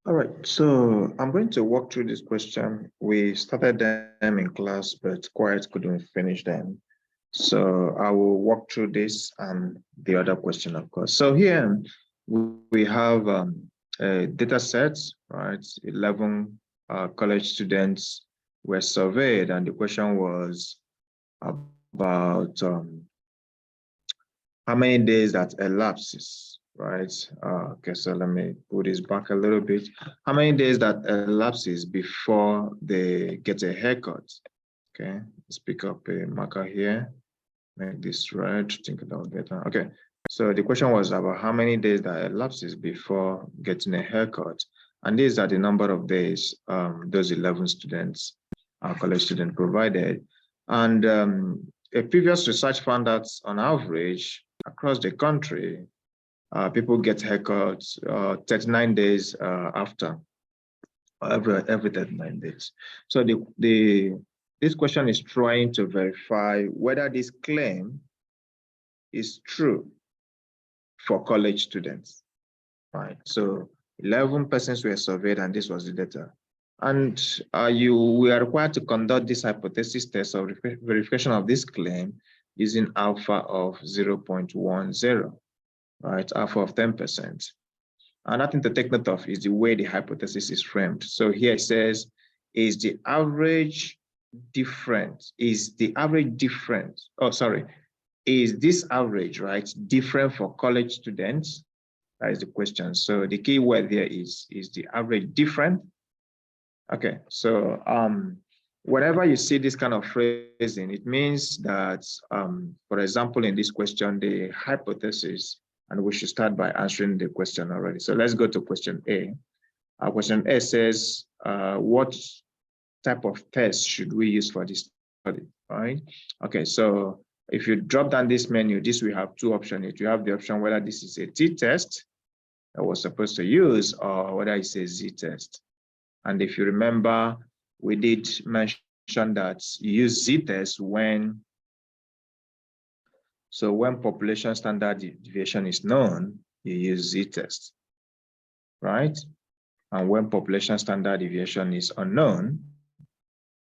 All right, so I'm going to walk through this question. We started them in class, but quite couldn't finish them. So I will walk through this and the other question, of course. So here we have a data set, right? 11 college students were surveyed, and the question was about how many days that elapses, right? Okay, so let me put this back a little bit. How many days that elapses before they get a haircut? Okay, let's pick up a marker here, make this red, think about better. Okay, so the question was about how many days that elapses before getting a haircut. And these are the number of days those 11 students, our college student provided. And a previous research found that on average, across the country, people get haircuts 39 days after, every 39 days. So this question is trying to verify whether this claim is true for college students, right? So 11 persons were surveyed, and this was the data. And we are required to conduct this hypothesis test of verification of this claim using alpha of 0.10, right? Alpha of 10%. Another thing to take note of is the way the hypothesis is framed. So here it says, is the average different? Is the average different? Oh, sorry. Is this average, right, different for college students? That is the question. So the key word there is the average different? Okay, so whenever you see this kind of phrasing, it means that, for example, in this question, the hypothesis, and we should start by answering the question already. So let's go to question A. Question A says, what type of test should we use for this study, right? Okay, so if you drop down this menu, we have two options. You have the option whether this is a t-test that we're supposed to use or whether it's a z-test. And if you remember, we did mention that you use z-test when population standard deviation is known, you use z-test, right? And when population standard deviation is unknown,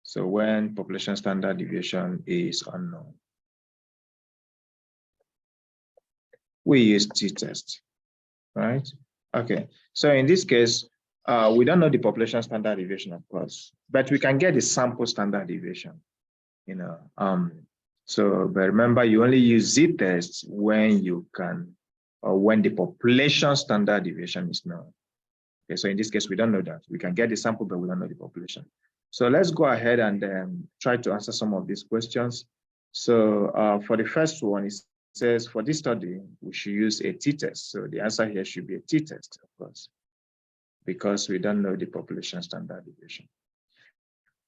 so when population standard deviation is unknown, we use t-test, right? Okay, so in this case, we don't know the population standard deviation, of course, but we can get the sample standard deviation, you know. So, but remember, you only use z-test when you can, or when the population standard deviation is known. Okay, so in this case, we don't know that. We can get the sample, but we don't know the population. So let's go ahead and try to answer some of these questions. So for the first one, it says for this study, we should use a t-test. So the answer here should be a t-test, of course, because we don't know the population standard deviation.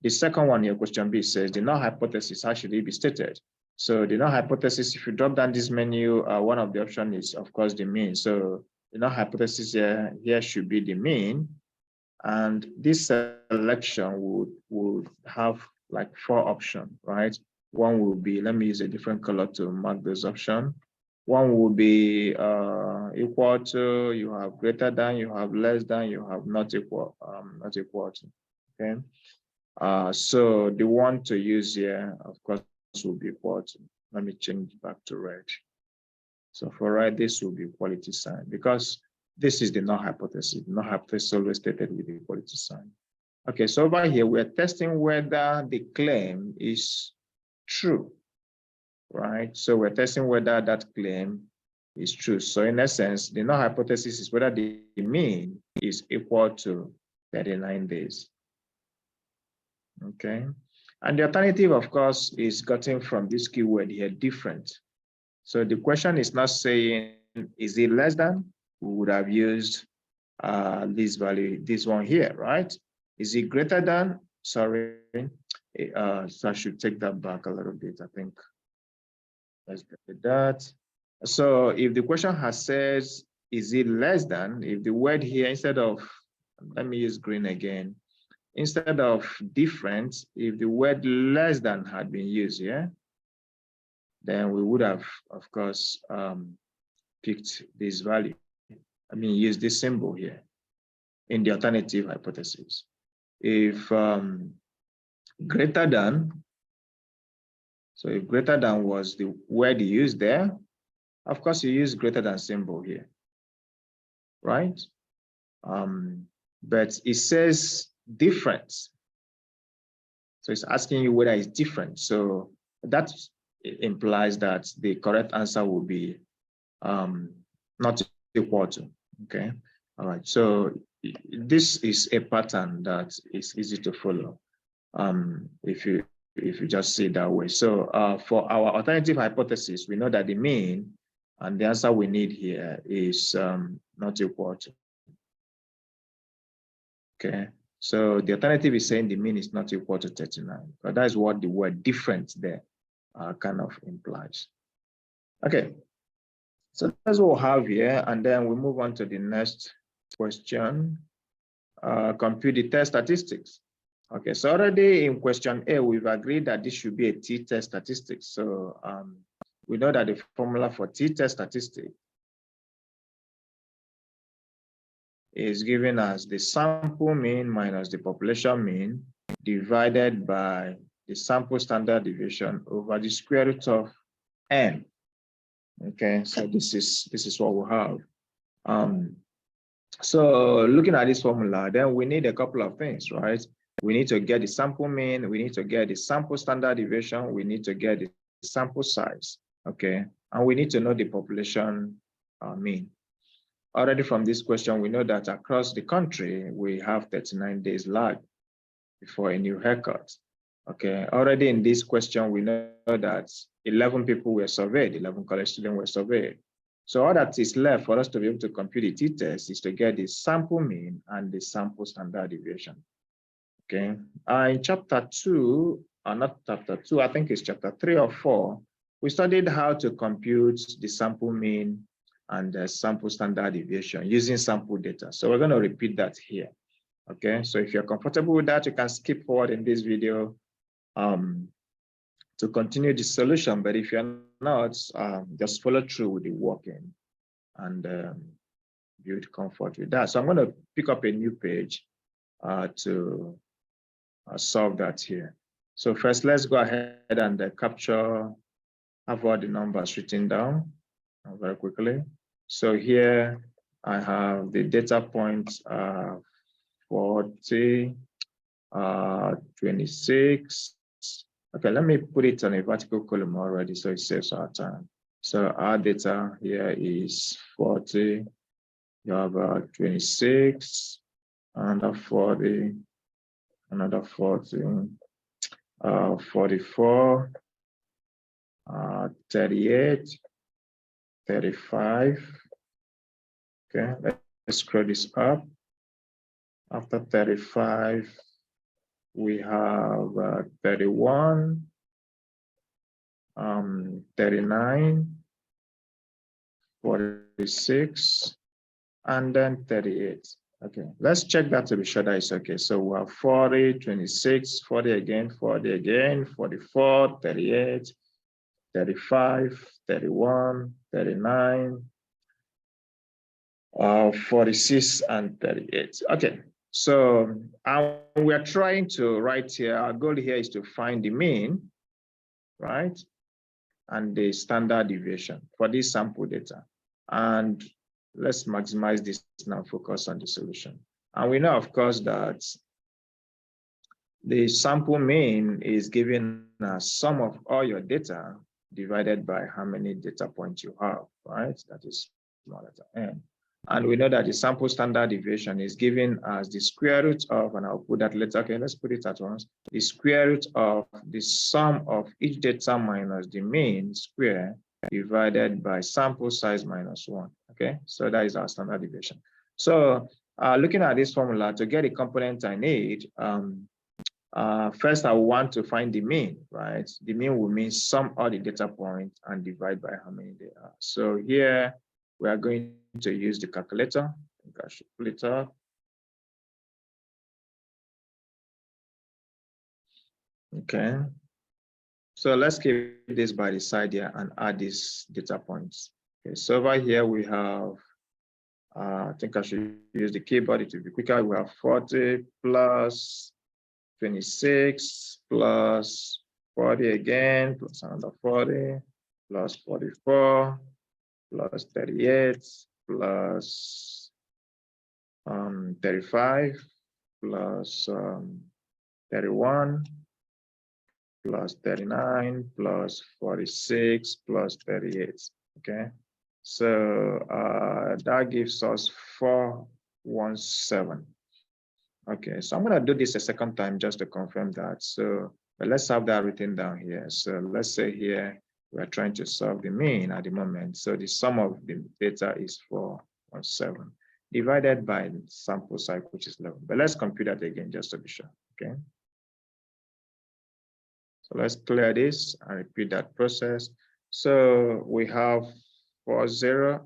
The second one here, question B, says the null hypothesis, how should it be stated? So the null hypothesis, if you drop down this menu, one of the options is, of course, the mean. So the null hypothesis here should be the mean. And this selection would have like 4 options, right? One will be, let me use a different color to mark those options. One will be equal to, you have greater than, you have less than, you have not equal to, okay? So the one to use here, of course, will be equal to, let me change back to red. So for red, this will be equality sign because this is the null hypothesis. The null hypothesis always stated with the equality sign. Okay, so over here, we're testing whether the claim is true, right? So we're testing whether that claim is true. So in essence, the null hypothesis is whether the mean is equal to 39 days. Okay, and the alternative, of course, is gotten from this keyword here, different. So the question is not saying, is it less than? We would have used this value, this one here, right? Is it greater than? Sorry, so I should take that back a little bit, I think. Let's get that. So if the question has says, is it less than? If the word here, instead of, let me use green again, instead of different, if the word less than had been used here, then we would have, of course, picked this value. I mean, use this symbol here. in the alternative hypothesis. If greater than, so if greater than was the word you used there, of course you use greater than symbol here, right? But it says different. So it's asking you whether it's different. So that implies that the correct answer will be not equal to, okay? All right, so this is a pattern that is easy to follow if you just see it that way. So for our alternative hypothesis, we know that the mean and the answer we need here is not equal to. Okay, so the alternative is saying the mean is not equal to 39, but that is what the word different there kind of implies. Okay, so that's what we have here, and then we move on to the next question. Compute the test statistics. Okay, so already in question A, we've agreed that this should be a t-test statistic. So we know that the formula for t-test statistic is given as the sample mean minus the population mean divided by the sample standard deviation over the square root of n. Okay, so this is what we have. So looking at this formula, then we need a couple of things, right? We need to get the sample mean, we need to get the sample standard deviation, we need to get the sample size, okay? And we need to know the population mean. Already from this question, we know that across the country, we have 39 days lag before a new haircut, okay? Already in this question, we know that 11 people were surveyed, 11 college students were surveyed. So all that is left for us to be able to compute the t-test is to get the sample mean and the sample standard deviation. Okay, in chapter 2, not chapter 2, I think it's chapter 3 or 4, we studied how to compute the sample mean and the sample standard deviation using sample data. So we're going to repeat that here. Okay, so if you're comfortable with that, you can skip forward in this video to continue the solution. But if you're not, just follow through with the working and build comfort with that. So I'm going to pick up a new page to solve that here. So first, let's go ahead and have all the numbers written down very quickly. So here I have the data points 40, 26. Okay, let me put it on a vertical column already so it saves our time. So our data here is 40, you have 26, another 40, another 40, 44, 38, 35. Okay, let's scroll this up. After 35, we have 31, 39, 46, and then 38. Okay, let's check that to be sure that it's okay. So we have 40, 26, 40 again, 40 again, 44, 38, 35, 31, 39, 46, and 38. Okay, so we're trying to write here, our goal here is to find the mean, right? And the standard deviation for this sample data. And let's maximize this now, focus on the solution. And we know, of course, that the sample mean is given as sum of all your data divided by how many data points you have, right? That is small letter n. And we know that the sample standard deviation is given as the square root of, and I'll put that later, okay, let's put it at once, the square root of the sum of each data minus the mean square divided by sample size minus 1, okay? So that is our standard deviation. So looking at this formula, to get the component I need, first I want to find the mean, right? The mean will mean sum all the data points and divide by how many there are. So here we are going to use the calculator. I think I should pull it up. Okay. So let's keep this by the side here and add these data points. Okay, so over here we have I think I should use the keyboard to be quicker. We have 40 plus 26 plus 40 again, plus another 40, plus 44, plus 38, plus 35, plus 31, plus 39, plus 46, plus 38, okay? So that gives us 417. Okay, so I'm gonna do this a second time just to confirm that. So but let's have that written down here. So let's say here, we're trying to solve the mean at the moment. So the sum of the data is 417 divided by the sample size, which is 11. But let's compute that again just to be sure, okay? So let's clear this and repeat that process. So we have 40,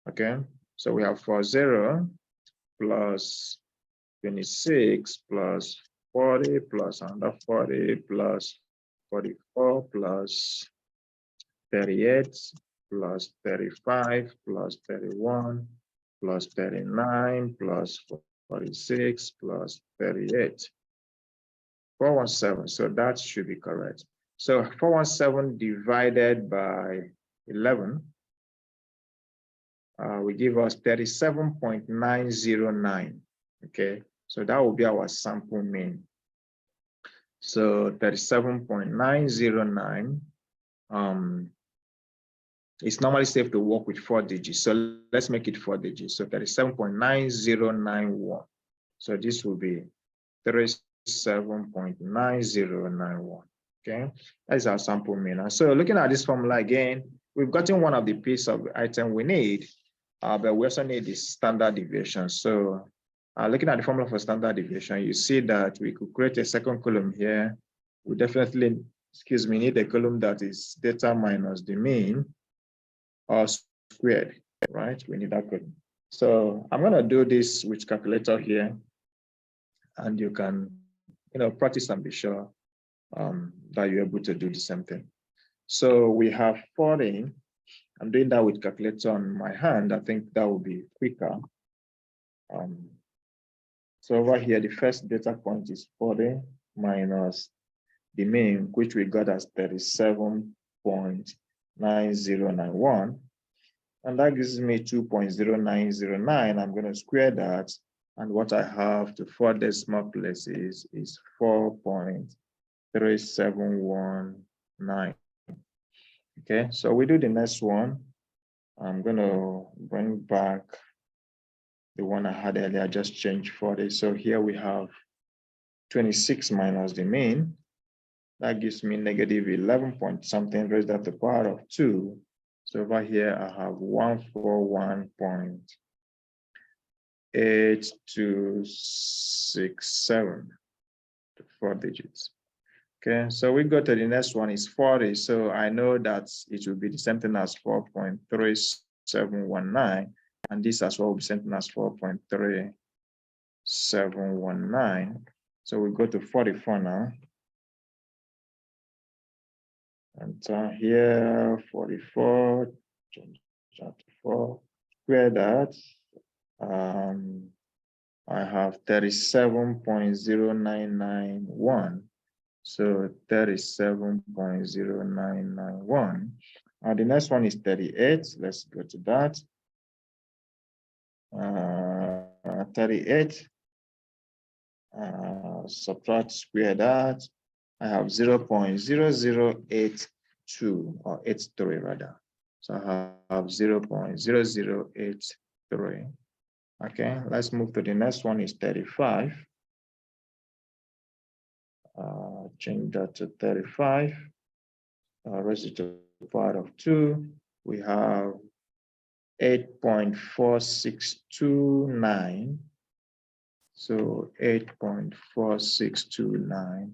okay? So we have 40 plus 26 plus 40 plus another 40 plus 44 plus 38 plus 35 plus 31 plus 39 plus 46 plus 38. 417, so that should be correct. So 417 divided by 11 will give us 37.909. Okay, so that will be our sample mean. So 37.909. It's normally safe to work with 4 digits. So let's make it 4 digits. So 37.9091. So this will be 37.9091. Okay, that's our sample mean. And so looking at this formula again, we've gotten one of the piece of item we need, but we also need the standard deviation. So looking at the formula for standard deviation, you see that we could create a second column here. We definitely, need a column that is data minus the mean or squared, right? We need that column. So I'm gonna do this with calculator here, and you can, practice and be sure that you're able to do the same thing. So we have 40. I'm doing that with calculator on my hand. I think that will be quicker. So over here, the first data point is 40 minus the mean, which we got as 37.9091. And that gives me 2.0909. I'm going to square that. And what I have to 4 decimal places is 4.3719. Okay, so we do the next one. I'm going to bring back the one I had earlier, just change 40. So here we have 26 minus the mean. That gives me negative 11 point something raised to the power of 2. So over here, I have 141.8267 to 4 digits. Okay, so we go to the next one is 40. So I know that it will be the same thing as 4.3719. And this as well will be something as 4.3719. So we go to 44 now. And here, 44, change that to 4, square that. I have 37.0991. So 37.0991. The next one is 38. Let's go to that. 38. Subtract, square that. I have 0.0082 or 83 rather. So I have 0.0083. Okay, let's move to the next one is 35. Change that to 35. Raise it to the power of 2. We have 8.4629. So 8.4629.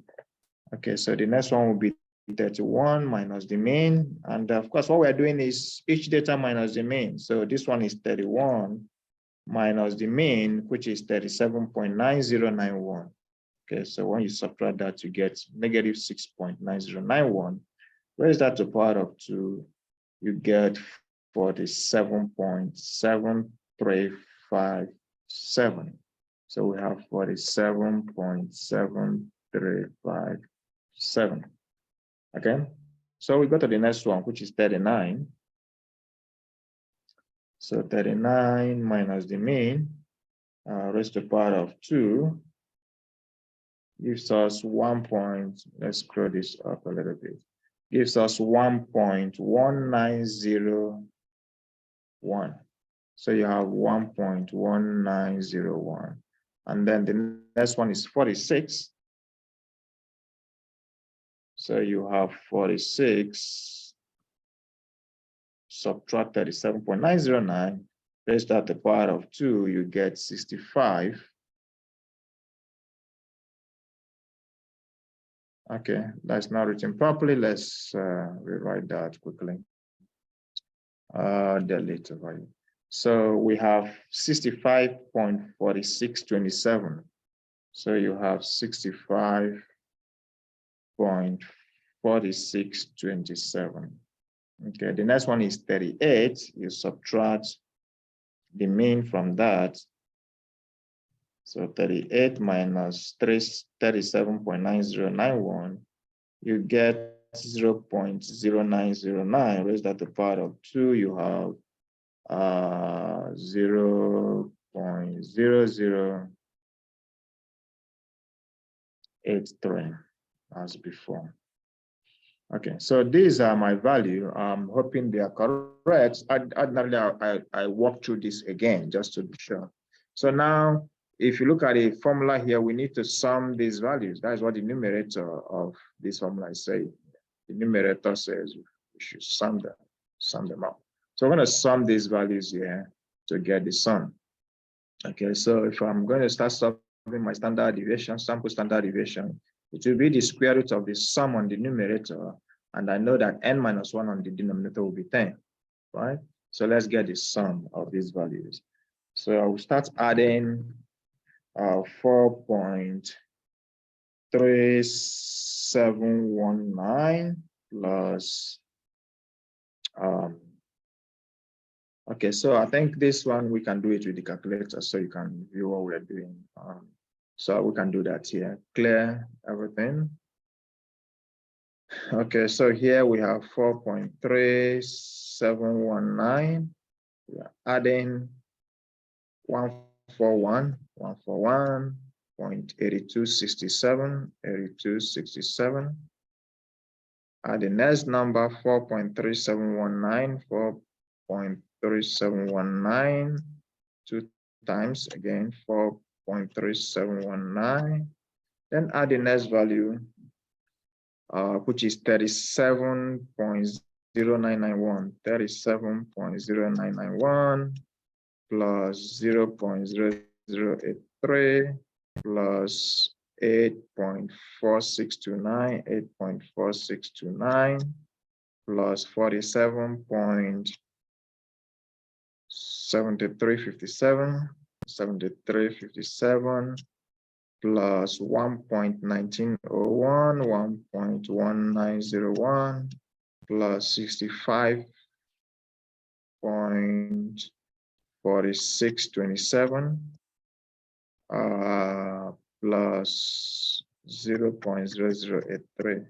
Okay, so the next one will be 31 minus the mean. And of course, what we're doing is each data minus the mean. So this one is 31 minus the mean, which is 37.9091. Okay, so when you subtract that, you get negative 6.9091. Raise that to the power of 2, you get 47.7357. So we have 47.7357. Okay, so we go to the next one, which is 39. So 39 minus the mean raised to the power of 2 gives us 1 point. Let's scroll this up a little bit. Gives us 1.1901. So you have 1.1901. And then the next one is 46. So you have 46, subtract 37.909, raised at the power of 2, you get 65. Okay, that's not written properly. Let's rewrite that quickly. Delete the value. So we have 65.4627. So you have 65.4627. Okay, the next one is 38. You subtract the mean from that. So 38 minus 37.9091, you get 0.0909 raised at the power of 2. You have 0.0083 as before. Okay, so these are my value. I'm hoping they are correct. I walk through this again just to be sure. So now, if you look at the formula here, we need to sum these values. That is what the numerator of this formula is saying. The numerator says we should sum them up. So we're going to sum these values here to get the sum. Okay, so if I'm going to start solving my standard deviation, sample standard deviation, it will be the square root of the sum on the numerator, and I know that n minus 1 on the denominator will be 10, right? So let's get the sum of these values. So I will start adding 4.3719 plus, okay, so I think this one, we can do it with the calculator so you can view what we're doing. So we can do that here, clear everything. Okay, so here we have 4.3719. We are adding 141.8267. Add the next number, 4.3719, 4.3719, 2 times again, 4.3719. Then add the next value, which is 37.0991, 37.0991 plus 0.0083 plus 8.4629, 8.4629 plus 47.7357, 7357 plus 1.1901, 1.1901 plus 65.4627 plus 0.0083.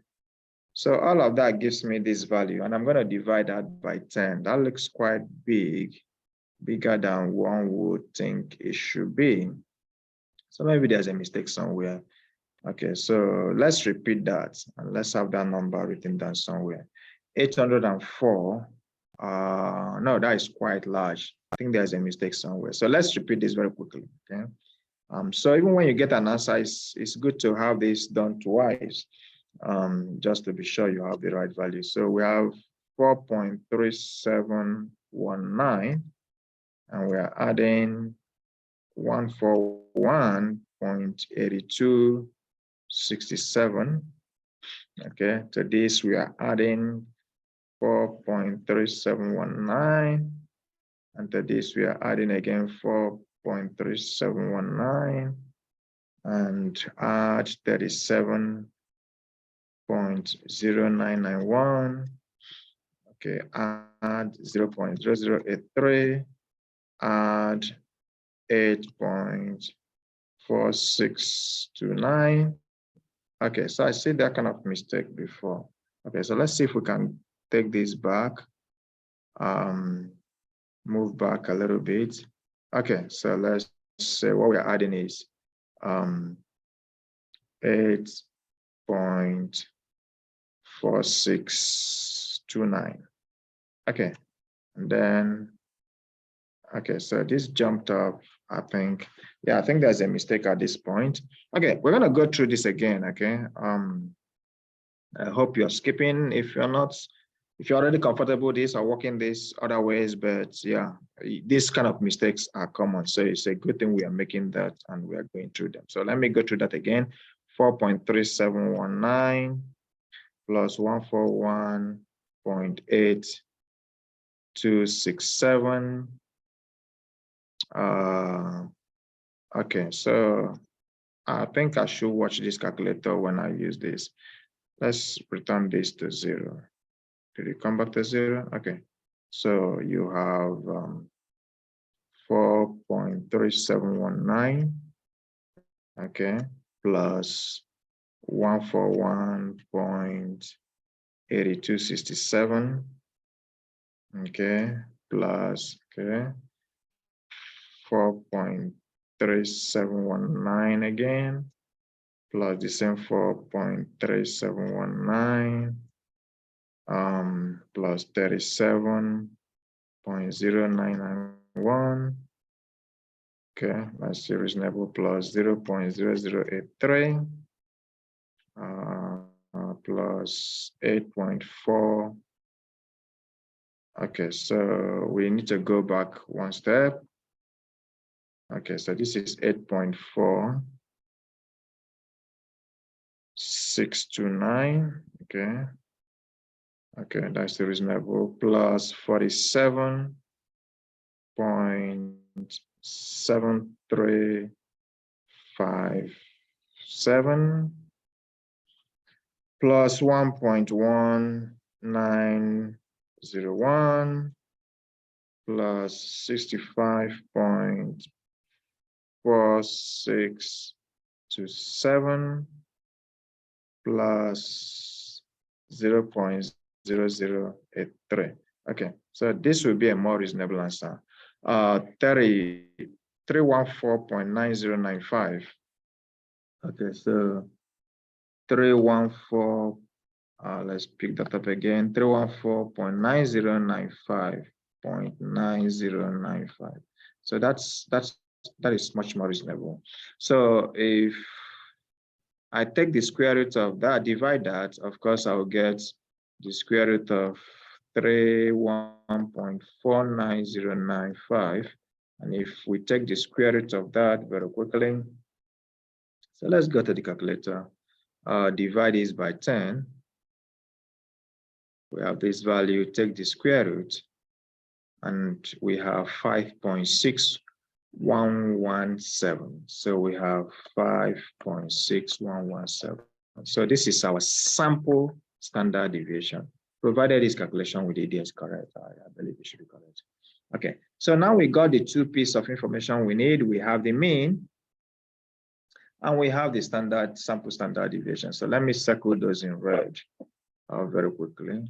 So all of that gives me this value, and I'm going to divide that by 10. That looks quite big, bigger than one would think it should be. So maybe there's a mistake somewhere. Okay, so let's repeat that, and let's have that number written down somewhere. 804. No, that is quite large. I think there's a mistake somewhere. So let's repeat this very quickly. Okay. So even when you get an answer, it's good to have this done twice, just to be sure you have the right value. So we have 4.3719, and we are adding 141.8267. Okay, to this we are adding 4.3719, and to this we are adding again 4.3719, and add 37.0991. Okay, add 0.0083, add 8.4629. Okay, so I see that kind of mistake before. Okay, so let's see if we can take this back, move back a little bit. Okay, so let's say what we're adding is 8.4629. Okay, and then, okay, so this jumped up, I think. Yeah, I think there's a mistake at this point. Okay, we're gonna go through this again, okay? I hope you're skipping. If you're not, if you're already comfortable with this or working this other ways, but yeah, these kind of mistakes are common. So it's a good thing we are making that and we are going through them. So let me go through that again. 4.3719 plus 141.8267. Okay, so I think I should watch this calculator when I use this. Let's return this to 0. Did it come back to 0? Okay, so you have 4.3719, okay, plus 141.8267, okay, plus, okay, 4.3719 again, plus the same 4.3719, plus 37.0991. Okay, let's see, reasonable, plus 0.0083, plus 8.4. Okay, so we need to go back one step. Okay, so this is 8.4629. Okay. Okay, that's the reasonable, plus 47.7357 plus 1.1901 plus 65.4627 plus 0.0083. Okay, so this will be a more reasonable answer. 314.9095. Okay, so 314, let's pick that up again, 314.9095.9095. So that is much more reasonable. So if I take the square root of that, divide that, of course, I will get the square root of 31.49095. And if we take the square root of that very quickly, so let's go to the calculator, divide this by 10. We have this value, take the square root, and we have 5.6117. So we have 5.6117. So this is our sample standard deviation. Provided this calculation with AD is correct, I believe it should be correct. Okay, so now we got the two pieces of information we need. We have the mean, and we have the standard sample standard deviation. So let me circle those in red very quickly.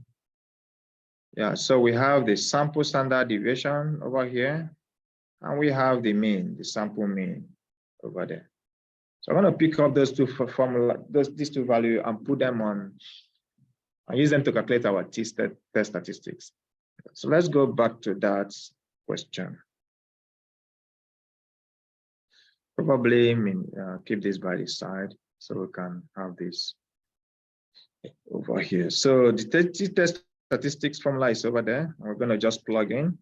Yeah, so we have the sample standard deviation over here, and we have the mean, the sample mean over there. So I'm going to pick up those two formula, these two values, and put them on, and use them to calculate our test statistics. So let's go back to that question. Probably keep this by the side so we can have this over here. So the test statistics formula is over there. We're going to just plug in.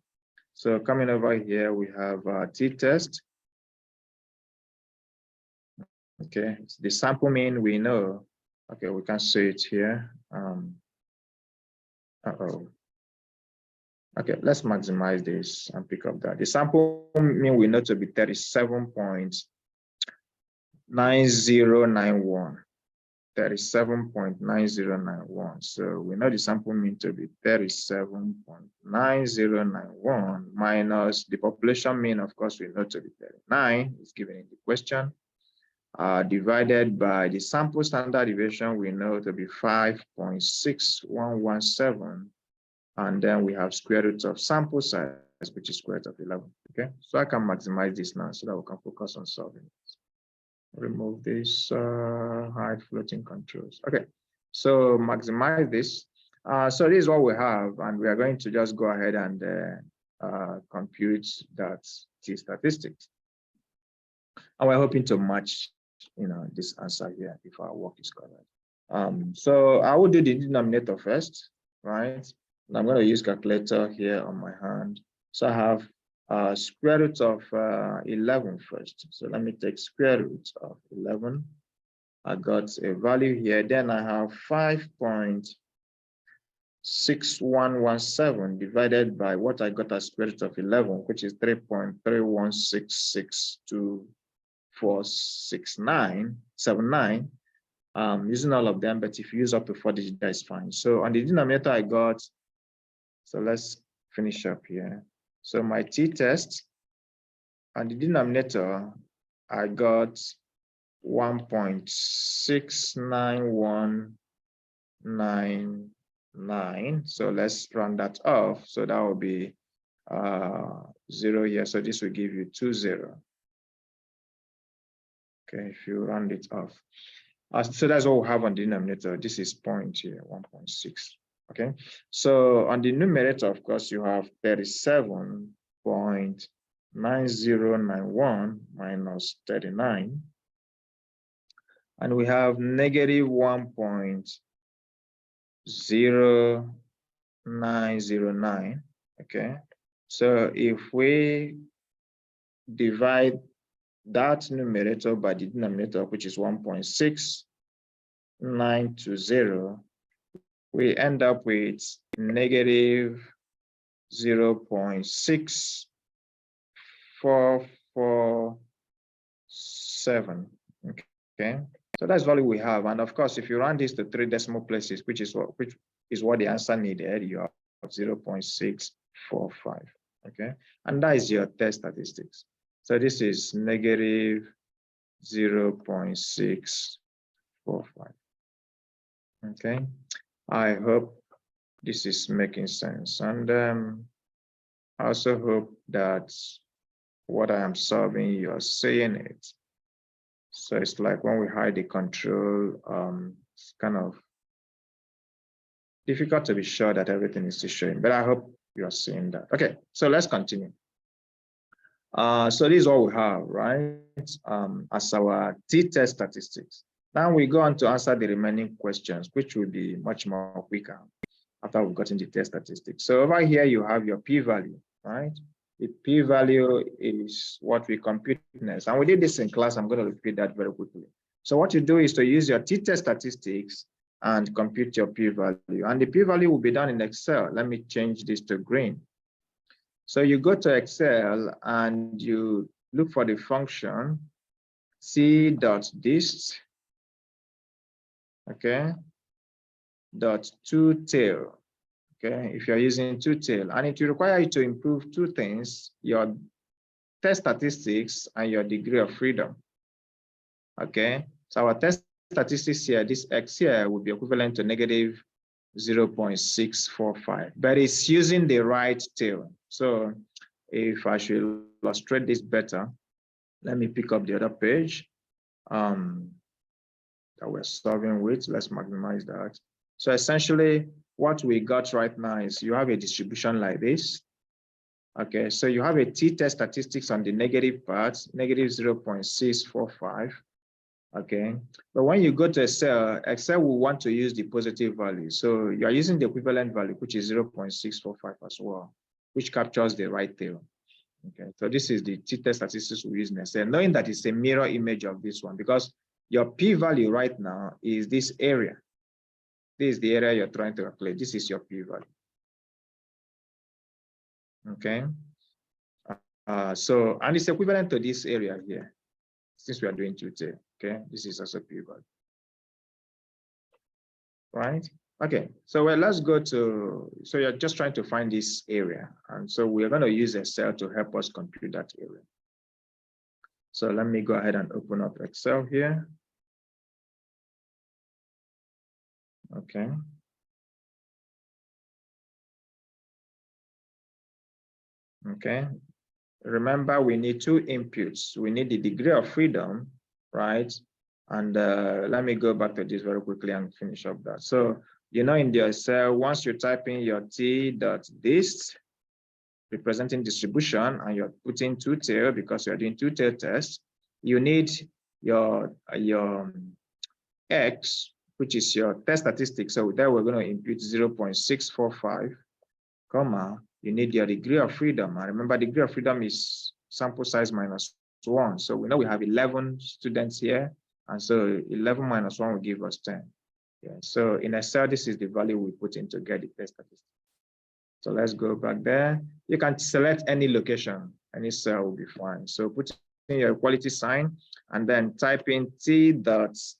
So coming over here, we have t-test. Okay, the sample mean we know. Okay, we can see it here. Okay, let's maximize this and pick up that. The sample mean we know to be 37.9091. 37.9091. So we know the sample mean to be 37.9091 minus the population mean, of course, we know to be 39, is given in the question, divided by the sample standard deviation, we know to be 5.6117. And then we have square root of sample size, which is square root of 11. Okay, so I can maximize this now so that we can focus on solving it. Remove this hide floating controls. Okay, so maximize this. So this is what we have, and we are going to just go ahead and compute that T statistics. And we're hoping to match, this answer here if our work is correct. So I will do the denominator first, right? And I'm going to use calculator here on my hand. So I have square root of 11 first. So let me take square root of 11. I got a value here. Then I have 5.6117 divided by what I got as square root of 11, which is 3.316624679. Using all of them, but if you use up to 4 digits, that's fine. So on the denominator, I got, so let's finish up here. So my t-test, on the denominator, I got 1.69199. So let's round that off. So that will be 0 here. So this will give you 20. Okay, if you round it off. So that's what we have on the denominator. This is point here, 1.6. Okay, so on the numerator, of course, you have 37.9091 minus 39. And we have negative 1.0909. Okay, so if we divide that numerator by the denominator, which is 1.6920, we end up with negative 0.6447. Okay, so that's value we have. And of course, if you round this to 3 decimal places, which is what the answer needed, you have 0.645. Okay, and that is your test statistics. So this is negative 0.645. Okay, I hope this is making sense. And I also hope that what I am solving, you are seeing it. So it's like when we hide the control, it's kind of difficult to be sure that everything is still showing, but I hope you are seeing that. Okay, so let's continue. So this is what we have, right? As our t-test statistics. Now we go on to answer the remaining questions, which will be much more quicker after we've gotten the test statistics. So over here, you have your p-value, right? The p-value is what we compute next. And we did this in class. I'm going to repeat that very quickly. So what you do is to use your t-test statistics and compute your p-value. And the p-value will be done in Excel. Let me change this to green. So you go to Excel and you look for the function c.dist, okay, .toTail. Okay, if you're using toTail, and it will require you to improve two things: your test statistics and your degree of freedom. Okay, so our test statistics here, this X here, will be equivalent to negative 0.645, but it's using the right tail. So if I should illustrate this better, let me pick up the other page that we're solving with. Let's maximize that. So essentially, what we got right now is you have a distribution like this. Okay, so you have a t-test statistics on the negative part, negative 0.645. Okay, but when you go to Excel, Excel will want to use the positive value. So you are using the equivalent value, which is 0.645 as well, which captures the right tail. Okay, so this is the t-test statistics we use in Excel, knowing that it's a mirror image of this one, because your p-value right now is this area. This is the area you're trying to calculate. This is your p-value. Okay, so, and it's equivalent to this area here, since we are doing today. Okay, this is also p-value. right? Okay, so let's go to, so you're just trying to find this area. And so we're going to use Excel to help us compute that area. So let me go ahead and open up Excel here. Okay. Okay. Remember, we need two inputs. We need the degree of freedom, right? And let me go back to this very quickly and finish up that. So, you know, in the Excel, once you type in your t.dist, representing distribution, and you're putting two-tail because you're doing two-tail tests, you need your x, which is your test statistics. So there we're going to input 0.645, comma, you need your degree of freedom. And remember, degree of freedom is sample size minus 1. So we know we have 11 students here. And so 11 minus 1 will give us 10. Yeah. So in Excel, this is the value we put in to get the test statistics. So let's go back there. You can select any location, any cell will be fine. So put in your equality sign and then type in t dots,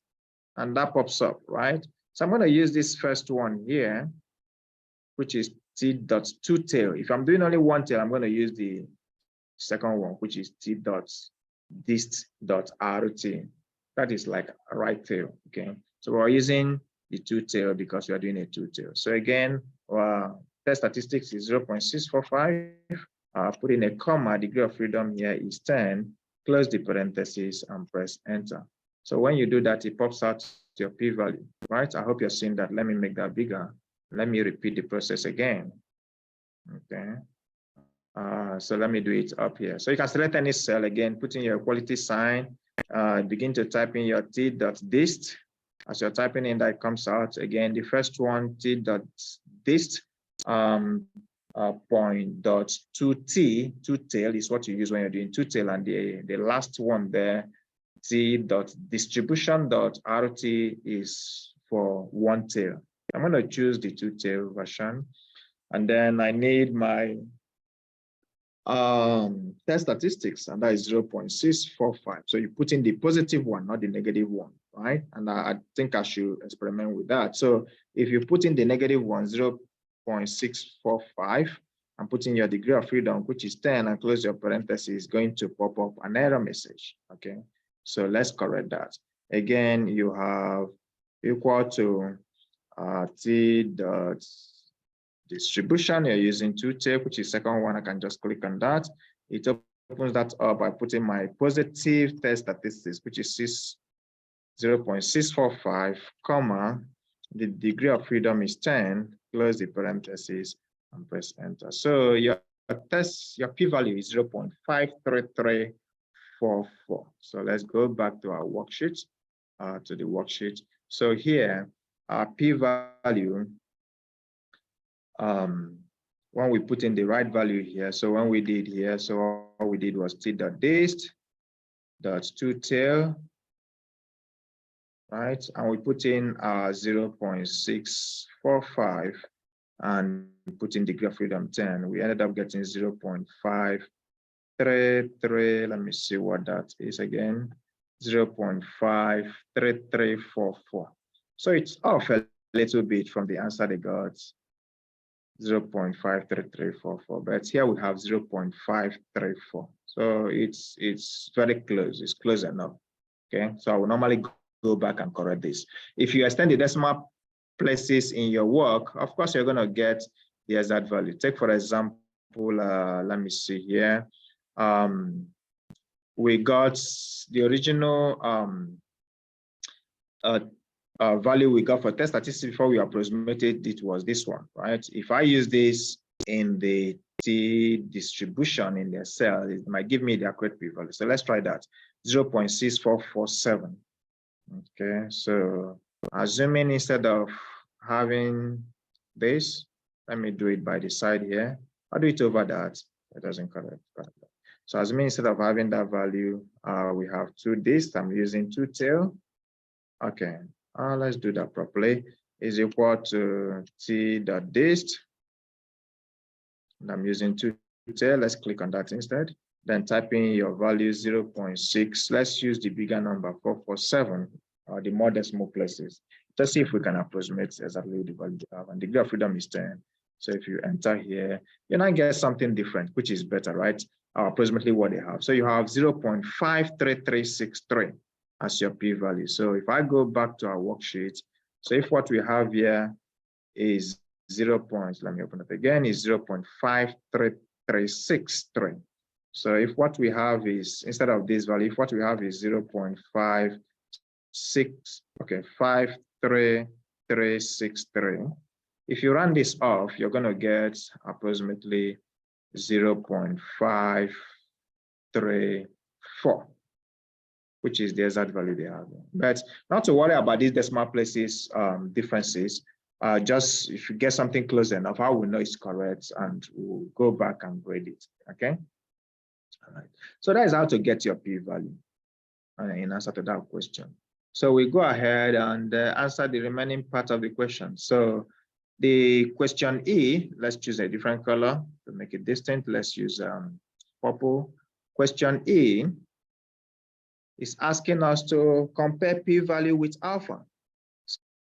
and that pops up, right? So I'm going to use this first one here, which is t dots two tail. If I'm doing only one tail, I'm going to use the second one, which is t dots dist dot rt. That is like a right tail. Okay, so we're using the two tail because we are doing a two tail. So again, test statistics is 0.645. Put in a comma, degree of freedom here is 10. Close the parentheses and press enter. So when you do that, it pops out your p-value, right? I hope you're seeing that. Let me make that bigger. Let me repeat the process again. Okay. So let me do it up here. So you can select any cell again, put in your equality sign, begin to type in your t.dist. As you're typing in, that comes out again. The first one, t.dist, point dot 2t, two tail is what you use when you're doing two tail, and the last one there, t dot distribution dot rt is for one tail. I'm going to choose the two tail version, and then I need my test statistics, and that is 0.645. So you put in the positive one, not the negative one, right? And I think I should experiment with that. So if you put in the negative one, 0.645, and put in your degree of freedom, which is 10, and close your parentheses, going to pop up an error message. Okay, so let's correct that. Again, you have equal to t dot distribution. You're using two tape, which is second one. I can just click on that. It opens that up by putting my positive test statistics, which is 0.645, comma, the degree of freedom is 10, close the parentheses and press enter. So your test, your p-value is 0.53344. So let's go back to our worksheet, to the worksheet. So here, our p-value, when we put in the right value here, so when we did here, so all we did was t.dist dot two tail, right? And we put in 0.645 and put in degree of freedom 10. We ended up getting 0.533. Let me see what that is again. 0.53344. So it's off a little bit from the answer they got. 0.53344, but here we have 0.534. So it's very close. It's close enough. Okay, so I will normally go back and correct this. If you extend the decimal places in your work, of course you're going to get the exact value. Take for example, let me see here. We got the original value we got for test statistics before we approximated it was this one, right? If I use this in the t distribution in the cell, it might give me the accurate p-value. So let's try that, 0.6447. Okay, so assuming instead of having this, let me do it by the side here. I'll do it over that. It doesn't correct. So assuming instead of having that value, we have two dist. I'm using two tail. Okay. Let's do that properly. Is equal to t.dist. And I'm using two tail. Let's click on that instead. Then type in your value 0.6. Let's use the bigger number, 447, or the more decimal places. Let's see if we can approximate exactly the value you have. And degree of freedom is 10. So if you enter here, you now get something different, which is better, right? Approximately what they have. So you have 0.53363 as your p-value. So if I go back to our worksheet, so if what we have here is 0. Let me open it again, is 0.53363. So if what we have is, instead of this value, if what we have is 53363, if you run this off, you're going to get approximately 0.534, which is the exact value they have. But not to worry about these decimal places differences. Just if you get something close enough, I will know it's correct and we'll go back and grade it. Okay. All right. So that is how to get your p-value in answer to that question. So we go ahead and answer the remaining part of the question. So the question E, let's choose a different color to make it distinct. Let's use purple. Question E is asking us to compare p-value with alpha.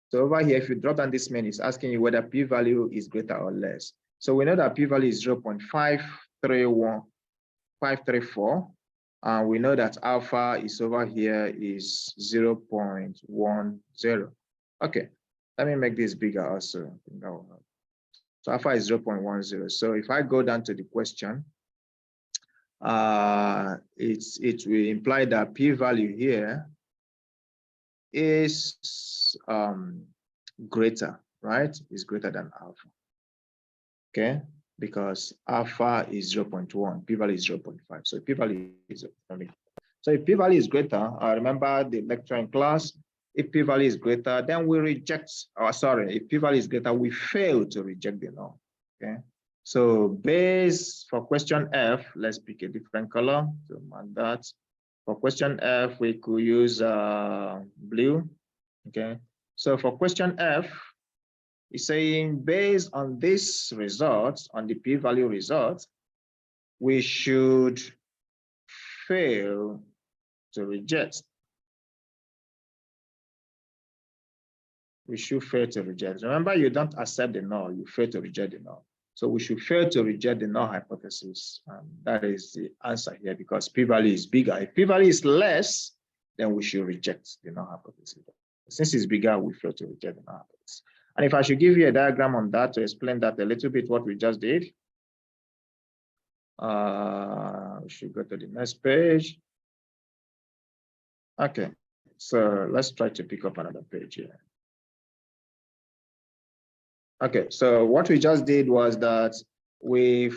So over here, if you drop down this main, it's asking you whether p-value is greater or less. So we know that p-value is 0.534. And we know that alpha is over here is 0.10. Okay, let me make this bigger also. So alpha is 0.10. So if I go down to the question, it will imply that p-value here is greater, right? Is greater than alpha. Okay, because alpha is 0.1, p-value is 0.5. So p-value is 0.5. So if p-value is greater, remember the lecture in class, if p-value is greater, then we reject, if p-value is greater, we fail to reject the null. Okay. So base for question F, let's pick a different color to mark that. For question F, we could use blue. Okay. So for question F, it's saying based on this result, on the p-value result, we should fail to reject. We should fail to reject. Remember, you don't accept the null, you fail to reject the null. So we should fail to reject the null hypothesis. That is the answer here because p-value is bigger. If p-value is less, then we should reject the null hypothesis. Since it's bigger, we fail to reject the null hypothesis. And if I should give you a diagram on that to explain that a little bit what we just did, we should go to the next page. Okay, so let's try to pick up another page here. Okay, so what we just did was that we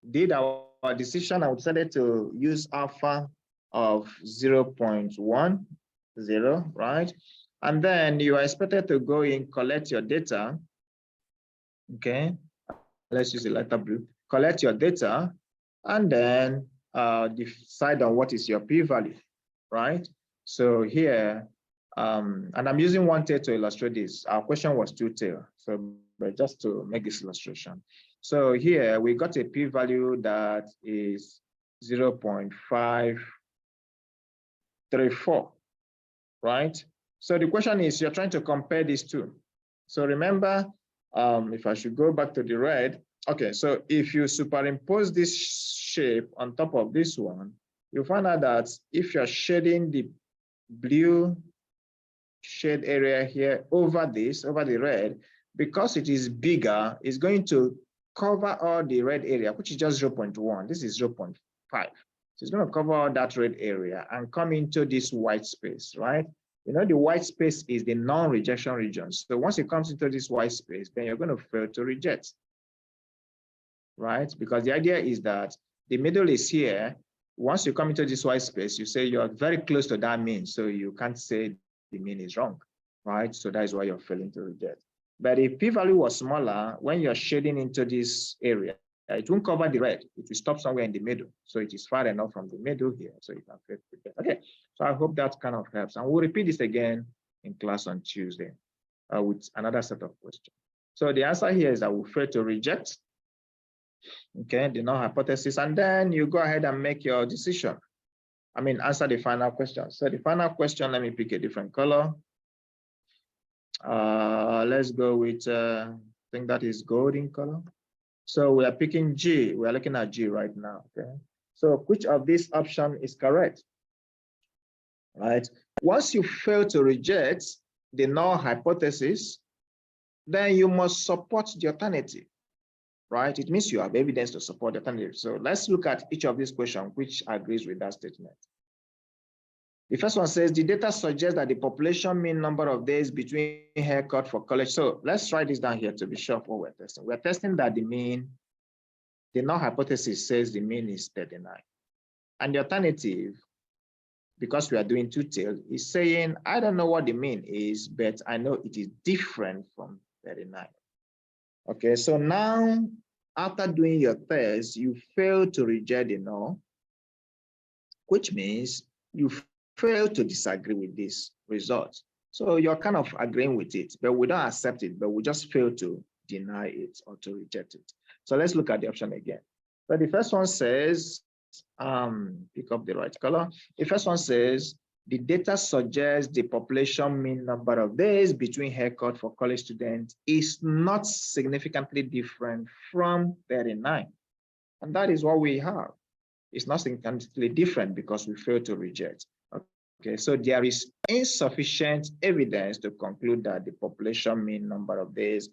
did our decision. I decided to use alpha of 0.10, right? And then you are expected to go in, collect your data. Okay, let's use the lighter blue. Collect your data, and then decide on what is your p-value, right? So here, and I'm using one tail to illustrate this. Our question was two tail, so but just to make this illustration. So here we got a p-value that is 0.534, right? So the question is, you're trying to compare these two. So remember, if I should go back to the red, okay, so if you superimpose this shape on top of this one, you'll find out that if you're shading the blue shade area here over this, over the red, because it is bigger, it's going to cover all the red area, which is just 0.1. This is 0.5. So it's going to cover all that red area and come into this white space, right? You know, the white space is the non-rejection region. So once it comes into this white space, then you're going to fail to reject, right? Because the idea is that the middle is here. Once you come into this white space, you say you're very close to that mean. So you can't say the mean is wrong, right? So that is why you're failing to reject. But if p-value was smaller, when you're shading into this area, it won't cover the red. It will stop somewhere in the middle. So it is far enough from the middle here. So you can fail to reject. Okay, so I hope that kind of helps. And we'll repeat this again in class on Tuesday with another set of questions. So the answer here is that we'll fail to reject, okay, the null hypothesis, and then you go ahead and make your decision. I mean, answer the final question. So the final question, let me pick a different color. Let's go with, I think that is gold in color. So we are picking G. We are looking at G right now. Okay. So which of these option is correct? Right. Once you fail to reject the null hypothesis, then you must support the alternative. Right. It means you have evidence to support the alternative. So let's look at each of these questions which agrees with that statement. The first one says the data suggests that the population mean number of days between haircut for college. So let's write this down here to be sure of what we're testing. We're testing that the mean, the null hypothesis says the mean is 39. And the alternative, because we are doing two-tailed, is saying, I don't know what the mean is, but I know it is different from 39. Okay, so now, after doing your test, you fail to reject the null, which means you fail to disagree with this result. So you're kind of agreeing with it, but we don't accept it, but we just fail to deny it or to reject it. So let's look at the option again. So the first one says, pick up the right color. The first one says, the data suggests the population mean number of days between haircut for college students is not significantly different from 39. And that is what we have. It's not significantly different because we fail to reject. Okay, so there is insufficient evidence to conclude that the population mean number of days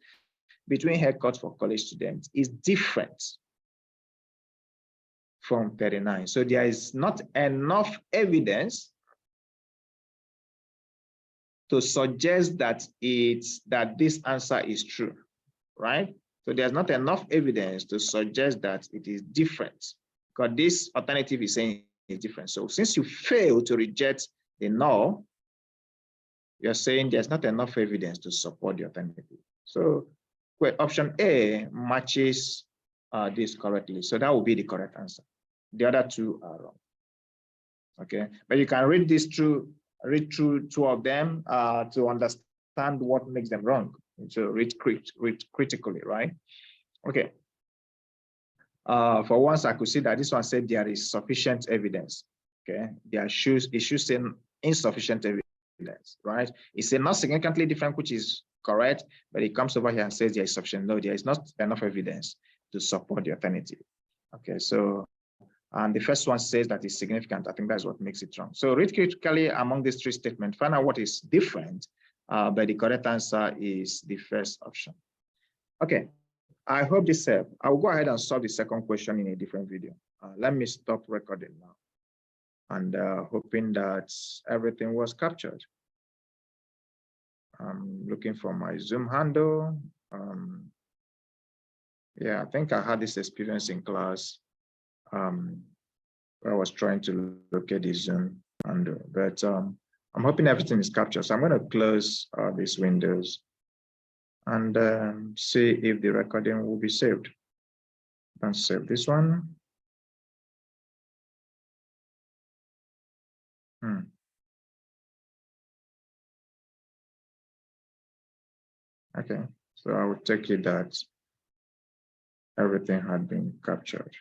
between haircuts for college students is different from 39. So there is not enough evidence to suggest that this answer is true, right? So there's not enough evidence to suggest that it is different, because this alternative is saying it's different. So since you fail to reject the null, you're saying there's not enough evidence to support the alternative. So option A matches this correctly. So that will be the correct answer. The other two are wrong. Okay, but you can read through two of them to understand what makes them wrong. So read critically, right? Okay. For once, I could see that this one said there is sufficient evidence. Okay, it should say insufficient evidence, right? It said not significantly different, which is correct, but it comes over here and says there is sufficient. No, there is not enough evidence to support the alternative. Okay, so and the first one says that it's significant. I think that's what makes it wrong. So read critically among these three statements, find out what is different, but the correct answer is the first option. Okay, I hope this helped. I will go ahead and solve the second question in a different video. Let me stop recording now, and hoping that everything was captured. I'm looking for my Zoom handle. Yeah, I think I had this experience in class. I was trying to locate the Zoom handle, but I'm hoping everything is captured. So I'm going to close these windows and see if the recording will be saved. And save this one. Okay, so I will take it that everything had been captured.